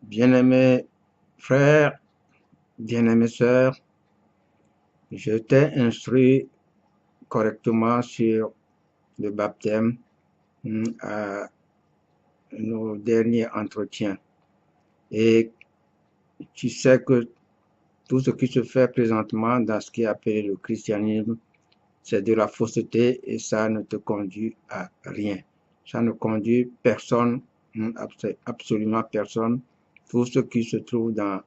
Bien-aimés frères, bien-aimées sœurs, je t'ai instruit correctement sur le baptême à nos derniers entretiens. Et tu sais que tout ce qui se fait présentement dans ce qui est appelé le christianisme, c'est de la fausseté et ça ne te conduit à rien. Ça ne conduit personne, absolument personne. Tout ce qui se trouve dans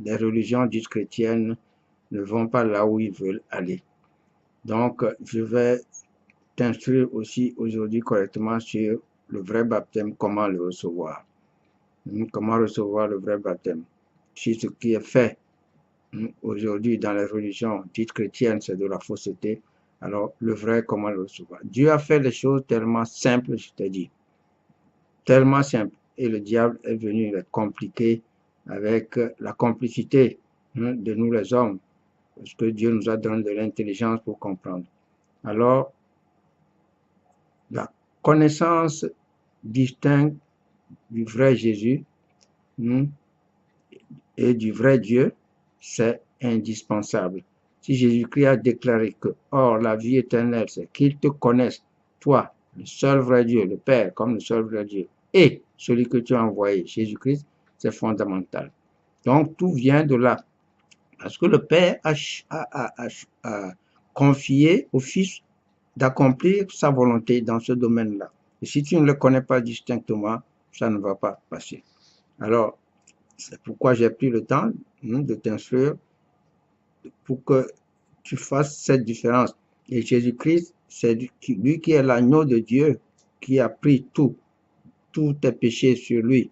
les religions dites chrétiennes ne vont pas là où ils veulent aller. Donc, je vais t'instruire aussi aujourd'hui correctement sur le vrai baptême, comment le recevoir. Comment recevoir le vrai baptême. Si ce qui est fait aujourd'hui dans les religions dites chrétiennes, c'est de la fausseté, alors le vrai, comment le recevoir. Dieu a fait les choses tellement simples, je te dis. Tellement simples. Et le diable est venu les compliquer avec la complicité de nous les hommes, parce que Dieu nous a donné de l'intelligence pour comprendre. Alors, la connaissance distincte du vrai Jésus et du vrai Dieu, c'est indispensable. Si Jésus-Christ a déclaré que, or, la vie éternelle, c'est qu'il te connaisse, toi, le seul vrai Dieu, le Père, comme le seul vrai Dieu, et celui que tu as envoyé, Jésus-Christ, c'est fondamental. Donc, tout vient de là. Parce que le Père a confié au Fils d'accomplir sa volonté dans ce domaine-là. Et si tu ne le connais pas distinctement, ça ne va pas passer. Alors, c'est pourquoi j'ai pris le temps de t'instruire pour que tu fasses cette différence. Et Jésus-Christ, c'est lui qui est l'agneau de Dieu, qui a pris tous tes péchés sur lui,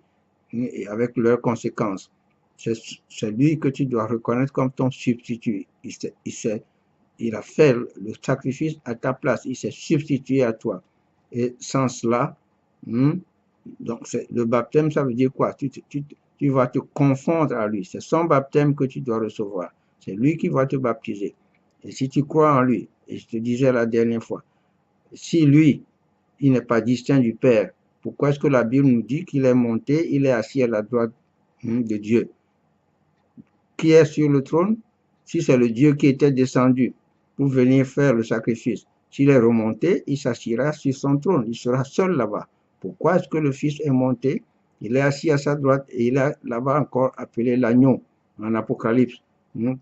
et avec leurs conséquences. C'est lui que tu dois reconnaître comme ton substitut. Il a fait le sacrifice à ta place. Il s'est substitué à toi. Et sans cela, donc le baptême, ça veut dire quoi? Tu vas te confondre à lui. C'est son baptême que tu dois recevoir. C'est lui qui va te baptiser. Et si tu crois en lui, et je te disais la dernière fois, si lui, il n'est pas distinct du Père, pourquoi est-ce que la Bible nous dit qu'il est monté, il est assis à la droite de Dieu? Qui est sur le trône? Si c'est le Dieu qui était descendu pour venir faire le sacrifice, s'il est remonté, il s'assiera sur son trône, il sera seul là-bas. Pourquoi est-ce que le Fils est monté? Il est assis à sa droite et il est là-bas encore appelé l'agneau en Apocalypse,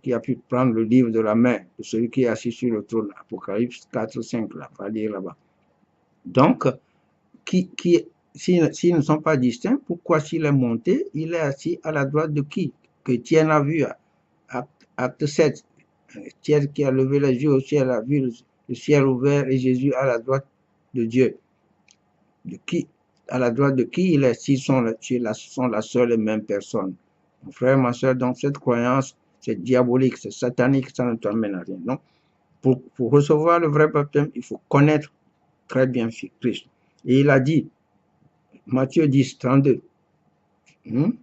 qui a pu prendre le livre de la main de celui qui est assis sur le trône. Apocalypse 4, 5, là, va lire là-bas. Donc, s'ils ne sont pas distincts, pourquoi s'il est monté, il est assis à la droite de qui? Que Étienne a vu, acte 7. Étienne qui a levé les yeux au ciel a vu le ciel ouvert et Jésus à la droite de Dieu. De qui, à la droite de qui il est, s'ils sont la seule et même personne. Mon frère, ma soeur, donc cette croyance, c'est diabolique, c'est satanique, ça ne t'emmène à rien. Donc, pour recevoir le vrai baptême, il faut connaître très bien Christ. Et il a dit, Matthieu 10, 32,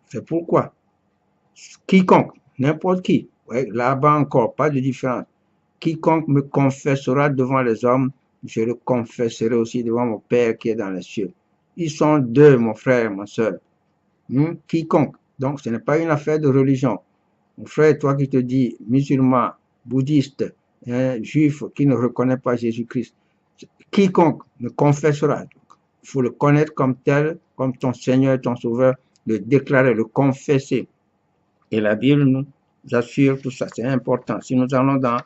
c'est pourquoi quiconque, n'importe qui, ouais, là-bas encore, pas de différence, quiconque me confessera devant les hommes, je le confesserai aussi devant mon Père qui est dans les cieux. Ils sont deux, mon frère, ma soeur. Quiconque. Donc, ce n'est pas une affaire de religion. Mon frère, toi qui te dis musulman, bouddhiste, juif, qui ne reconnaît pas Jésus-Christ, quiconque me confessera, il faut le connaître comme tel, comme ton Seigneur et ton Sauveur, le déclarer, le confesser. Et la Bible nous assure tout ça, c'est important. Si nous allons dans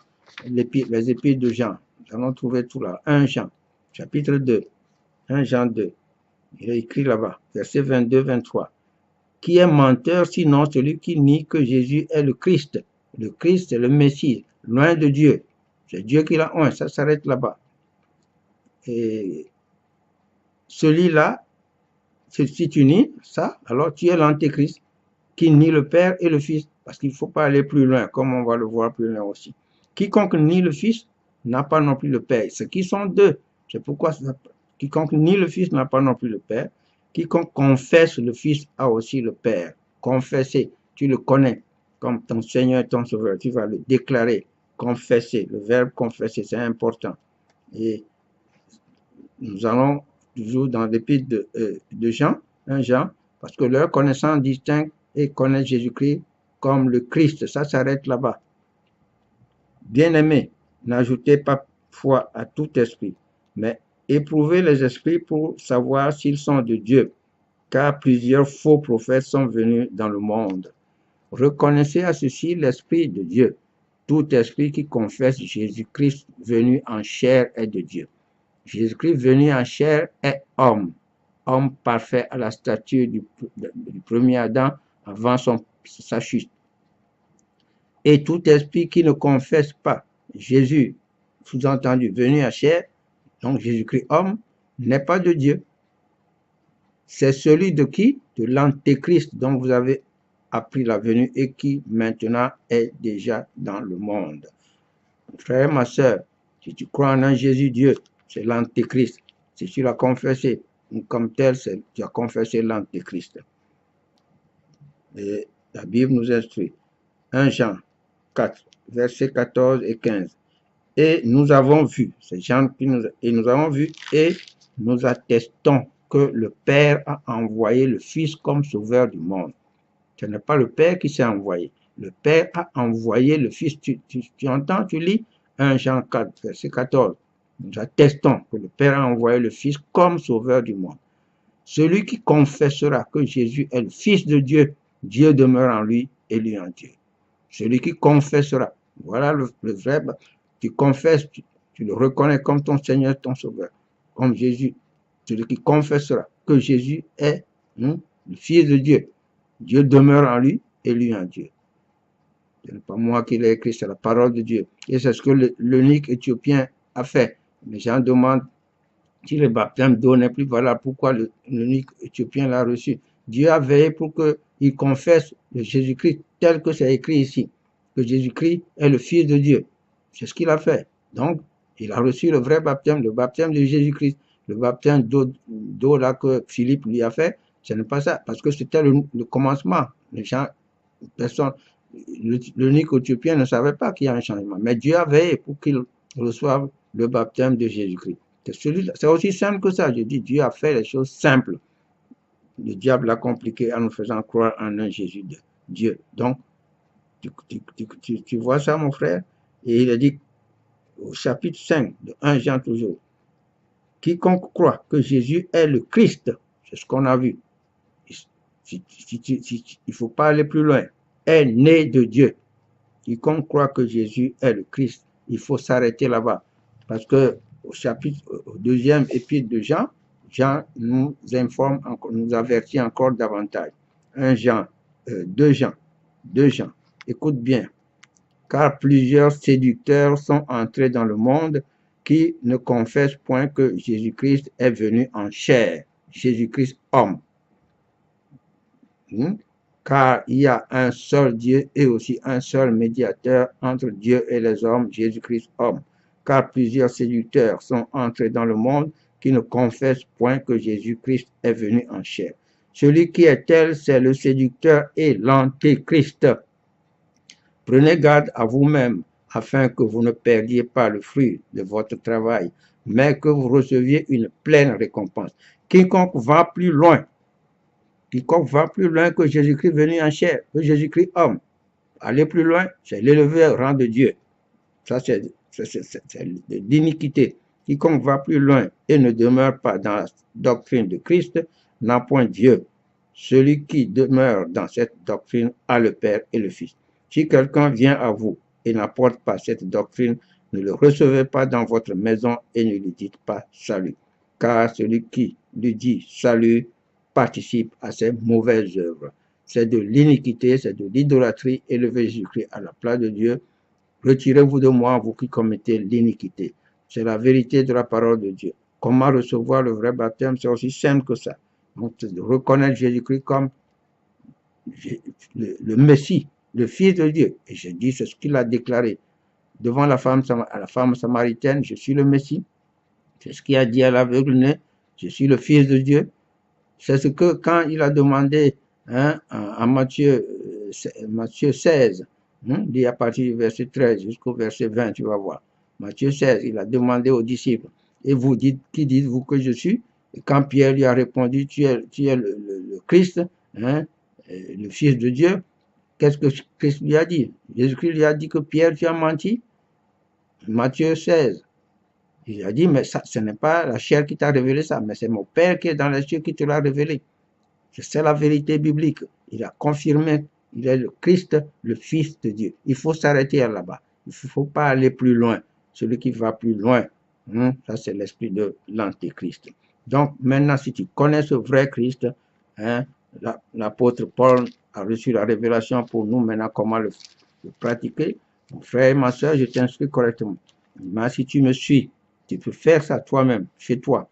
les épîtres de Jean, nous allons trouver tout là. 1 Jean, chapitre 2, 1 Jean 2, il est écrit là-bas, verset 22-23. Qui est menteur sinon celui qui nie que Jésus est le Christ? Le Christ, c'est le Messie, loin de Dieu. C'est Dieu qui l'a oint, ça s'arrête là-bas. Et celui-là, si tu nies ça, alors tu es l'antéchrist qui nie le Père et le Fils, parce qu'il ne faut pas aller plus loin, comme on va le voir plus loin aussi. Quiconque nie le Fils n'a pas non plus le Père. Ce qui sont deux. C'est pourquoi quiconque nie le Fils n'a pas non plus le Père. Quiconque confesse le Fils a aussi le Père. Confesser, tu le connais comme ton Seigneur et ton Sauveur. Tu vas le déclarer, confesser. Le verbe confesser, c'est important. Et nous allons toujours dans l'épître de Jean, 1 Jean, Parce que leur connaissance distingue et connaît Jésus-Christ comme le Christ. Ça s'arrête là-bas. Bien-aimés, n'ajoutez pas foi à tout esprit, mais éprouvez les esprits pour savoir s'ils sont de Dieu, car plusieurs faux prophètes sont venus dans le monde. Reconnaissez à ceci l'Esprit de Dieu. Tout esprit qui confesse Jésus-Christ venu en chair est de Dieu. Jésus-Christ venu en chair est homme, homme parfait à la stature du premier Adam avant sa chute. Et tout esprit qui ne confesse pas Jésus, sous-entendu, venu en chair, donc Jésus-Christ homme, n'est pas de Dieu. C'est celui de qui? De l'Antéchrist dont vous avez appris la venue et qui maintenant est déjà dans le monde. Frère, ma soeur, si tu crois en un Jésus Dieu, c'est l'Antéchrist. Si tu l'as confessé comme tel, tu as confessé l'Antéchrist. Et la Bible nous instruit. 1 Jean 4, versets 14 et 15. Et nous avons vu, c'est Jean qui nous avons vu et nous attestons que le Père a envoyé le Fils comme sauveur du monde. Ce n'est pas le Père qui s'est envoyé. Le Père a envoyé le Fils. Tu entends, tu lis 1 Jean 4, verset 14. Nous attestons que le Père a envoyé le Fils comme sauveur du monde. Celui qui confessera que Jésus est le Fils de Dieu, Dieu demeure en lui et lui en Dieu. Celui qui confessera, voilà le vrai, tu confesses, tu le reconnais comme ton Seigneur, ton Sauveur, comme Jésus. Celui qui confessera que Jésus est le Fils de Dieu, Dieu demeure en lui et lui en Dieu. Ce n'est pas moi qui l'ai écrit, c'est la parole de Dieu. Et c'est ce que l'eunuque éthiopien a fait. Les gens demandent si le baptême d'eau n'est plus valable, pourquoi l'eunuque éthiopien l'a reçu. Dieu a veillé pour qu'il confesse le Jésus-Christ tel que c'est écrit ici, que Jésus-Christ est le Fils de Dieu. C'est ce qu'il a fait. Donc, il a reçu le vrai baptême, le baptême de Jésus-Christ. Le baptême d'eau là que Philippe lui a fait, ce n'est pas ça, parce que c'était le commencement. Les gens, personne, l'eunuque éthiopien ne savait pas qu'il y a un changement, mais Dieu a veillé pour qu'il reçoive le baptême de Jésus-Christ. C'est aussi simple que ça. Je dis, Dieu a fait les choses simples. Le diable l'a compliqué en nous faisant croire en un Jésus de Dieu. Donc, tu vois ça, mon frère? Et il a dit, au chapitre 5 de 1 Jean toujours, quiconque croit que Jésus est le Christ, c'est ce qu'on a vu. Il ne faut pas aller plus loin. Est né de Dieu. Quiconque croit que Jésus est le Christ, il faut s'arrêter là-bas. Parce que au chapitre, au deuxième épître de Jean, Jean nous informe, nous avertit encore davantage. 1 Jean, 2 Jean, écoute bien. Car plusieurs séducteurs sont entrés dans le monde qui ne confessent point que Jésus-Christ est venu en chair, Jésus-Christ homme. Car il y a un seul Dieu et aussi un seul médiateur entre Dieu et les hommes, Jésus-Christ homme. Car plusieurs séducteurs sont entrés dans le monde qui ne confessent point que Jésus-Christ est venu en chair. Celui qui est tel, c'est le séducteur et l'antéchrist. Prenez garde à vous-même, afin que vous ne perdiez pas le fruit de votre travail, mais que vous receviez une pleine récompense. Quiconque va plus loin que Jésus-Christ venu en chair, que Jésus-Christ homme, aller plus loin, c'est l'élevé au rang de Dieu. Ça, c'est l'iniquité. Quiconque va plus loin et ne demeure pas dans la doctrine de Christ n'a point Dieu. Celui qui demeure dans cette doctrine a le Père et le Fils. Si quelqu'un vient à vous et n'apporte pas cette doctrine, ne le recevez pas dans votre maison et ne lui dites pas salut. Car celui qui lui dit salut participe à ses mauvaises œuvres. C'est de l'iniquité, c'est de l'idolâtrie, élevez Jésus-Christ à la place de Dieu. Retirez-vous de moi, vous qui commettez l'iniquité. C'est la vérité de la parole de Dieu. Comment recevoir le vrai baptême? C'est aussi simple que ça. Donc, c'est de reconnaître Jésus-Christ comme le Messie, le Fils de Dieu. Et je dis, c'est ce qu'il a déclaré devant à la femme samaritaine, je suis le Messie. C'est ce qu'il a dit à l'aveugle-né, je suis le Fils de Dieu. C'est ce que quand il a demandé en Matthieu 16, dit à partir du verset 13 jusqu'au verset 20, tu vas voir. Matthieu 16, il a demandé aux disciples, et vous dites, qui dites-vous que je suis? Et quand Pierre lui a répondu, tu es le Christ, hein, le Fils de Dieu, qu'est-ce que Christ lui a dit? Jésus-Christ lui a dit que Pierre, tu as menti. Matthieu 16. Il a dit, mais ça, ce n'est pas la chair qui t'a révélé ça, mais c'est mon Père qui est dans les cieux qui te l'a révélé. C'est la vérité biblique. Il a confirmé, il est le Christ, le Fils de Dieu. Il faut s'arrêter là-bas. Il ne faut pas aller plus loin. Celui qui va plus loin, ça c'est l'esprit de l'Antéchrist. Donc maintenant, si tu connais ce vrai Christ, l'apôtre Paul a reçu la révélation pour nous maintenant comment le pratiquer. Mon frère et ma soeur, je t'instruis correctement. Mais si tu me suis, tu peux faire ça toi-même, chez toi.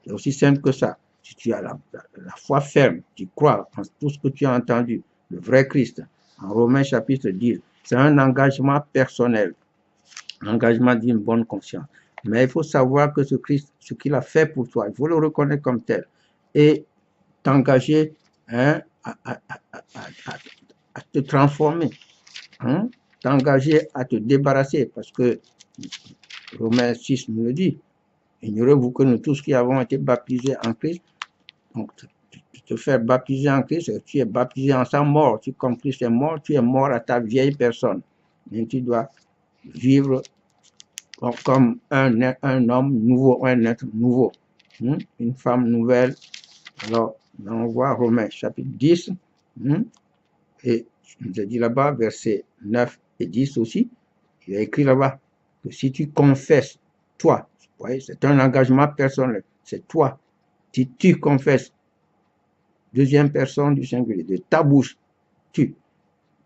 C'est aussi simple que ça. Si tu as la foi ferme, tu crois en tout ce que tu as entendu, le vrai Christ, en Romains chapitre 10, c'est un engagement personnel, un engagement d'une bonne conscience. Mais il faut savoir que ce Christ, ce qu'il a fait pour toi, il faut le reconnaître comme tel et t'engager à te transformer, t'engager à te débarrasser parce que Romains 6 nous le dit. Ignorez-vous que nous tous qui avons été baptisés en Christ, donc te faire baptiser en Christ, tu es baptisé en sa mort. Comme Christ est mort, tu es mort à ta vieille personne. Et tu dois vivre comme un homme nouveau, un être nouveau, une femme nouvelle. Alors, on voit Romains chapitre 10, et je vous ai dit là-bas, versets 9 et 10 aussi, il a écrit là-bas que si tu confesses, toi, c'est un engagement personnel, c'est toi, si tu confesses, deuxième personne du singulier, de ta bouche,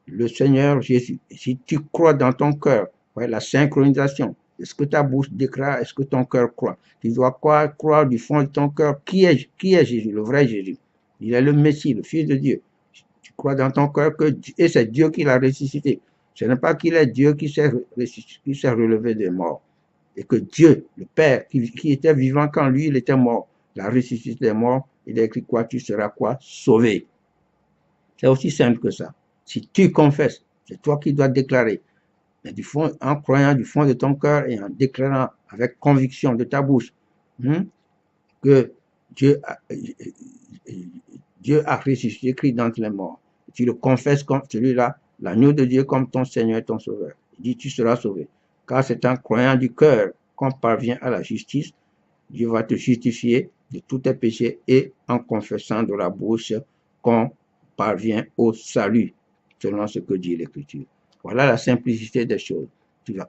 le Seigneur Jésus, si tu crois dans ton cœur, la synchronisation, est-ce que ta bouche déclare, est-ce que ton cœur croit? Tu dois croire du fond de ton cœur qui est Jésus, le vrai Jésus. Il est le Messie, le Fils de Dieu. Tu crois dans ton cœur que et c'est Dieu qui l'a ressuscité. Ce n'est pas qu'il est Dieu qui s'est relevé des morts. Et que Dieu, le Père, qui était vivant quand lui, il était mort, l'a ressuscité des morts, il a écrit quoi? Tu seras quoi? Sauvé. C'est aussi simple que ça. Si tu confesses, c'est toi qui dois déclarer. Mais du fond, en croyant du fond de ton cœur et en déclarant avec conviction de ta bouche que Dieu a ressuscité Christ d'entre les morts. Tu le confesses comme celui-là, l'agneau de Dieu comme ton Seigneur et ton Sauveur. Il dit, tu seras sauvé. Car c'est en croyant du cœur qu'on parvient à la justice. Dieu va te justifier de tous tes péchés et en confessant de la bouche qu'on parvient au salut, selon ce que dit l'Écriture. Voilà la simplicité des choses. Le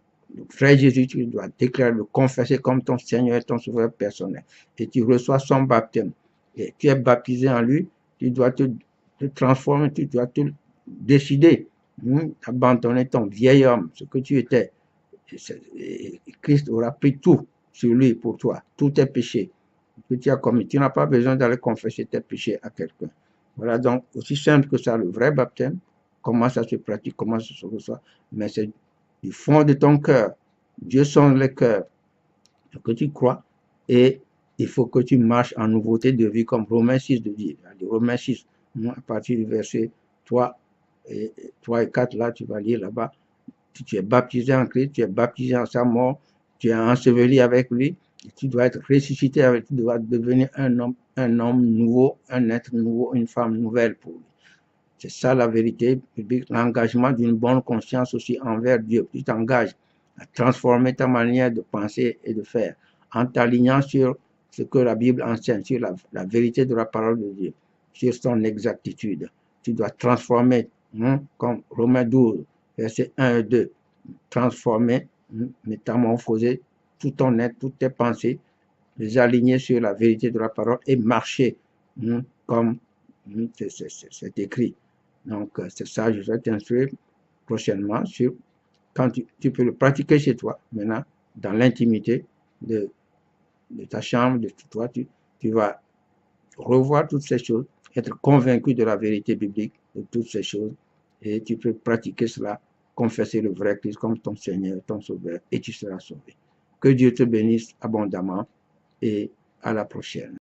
frère Jésus, tu dois déclarer, le confesser comme ton Seigneur et ton Sauveur personnel. Et tu reçois son baptême. Et tu es baptisé en lui, tu dois te transformer, tu dois te décider, abandonner ton vieil homme, ce que tu étais. Et Christ aura pris tout sur lui pour toi, tous tes péchés que tu as commis. Tu n'as pas besoin d'aller confesser tes péchés à quelqu'un. Voilà donc aussi simple que ça, le vrai baptême. Comment ça se pratique, comment ça se reçoit, mais c'est du fond de ton cœur. Dieu sonde le cœur, ce que tu crois, et il faut que tu marches en nouveauté de vie, comme Romains 6 de dire. Romains 6, à partir du verset 3 et 4, là, tu vas lire là-bas. Tu es baptisé en Christ, tu es baptisé en sa mort, tu es enseveli avec lui, tu dois être ressuscité avec lui, tu dois devenir un homme nouveau, un être nouveau, une femme nouvelle pour lui. C'est ça la vérité biblique, l'engagement d'une bonne conscience aussi envers Dieu. Tu t'engages à transformer ta manière de penser et de faire en t'alignant sur ce que la Bible enseigne, sur la vérité de la parole de Dieu, sur son exactitude. Tu dois transformer, comme Romains 12, versets 1 et 2, transformer, métamorphoser tout ton être, toutes tes pensées, les aligner sur la vérité de la parole et marcher comme c'est écrit. Donc, c'est ça, je vais t'instruire prochainement sur quand tu peux le pratiquer chez toi, maintenant, dans l'intimité de ta chambre, de toi, tu vas revoir toutes ces choses, être convaincu de la vérité biblique de toutes ces choses, et tu peux pratiquer cela, confesser le vrai Christ comme ton Seigneur, ton Sauveur, et tu seras sauvé. Que Dieu te bénisse abondamment, et à la prochaine.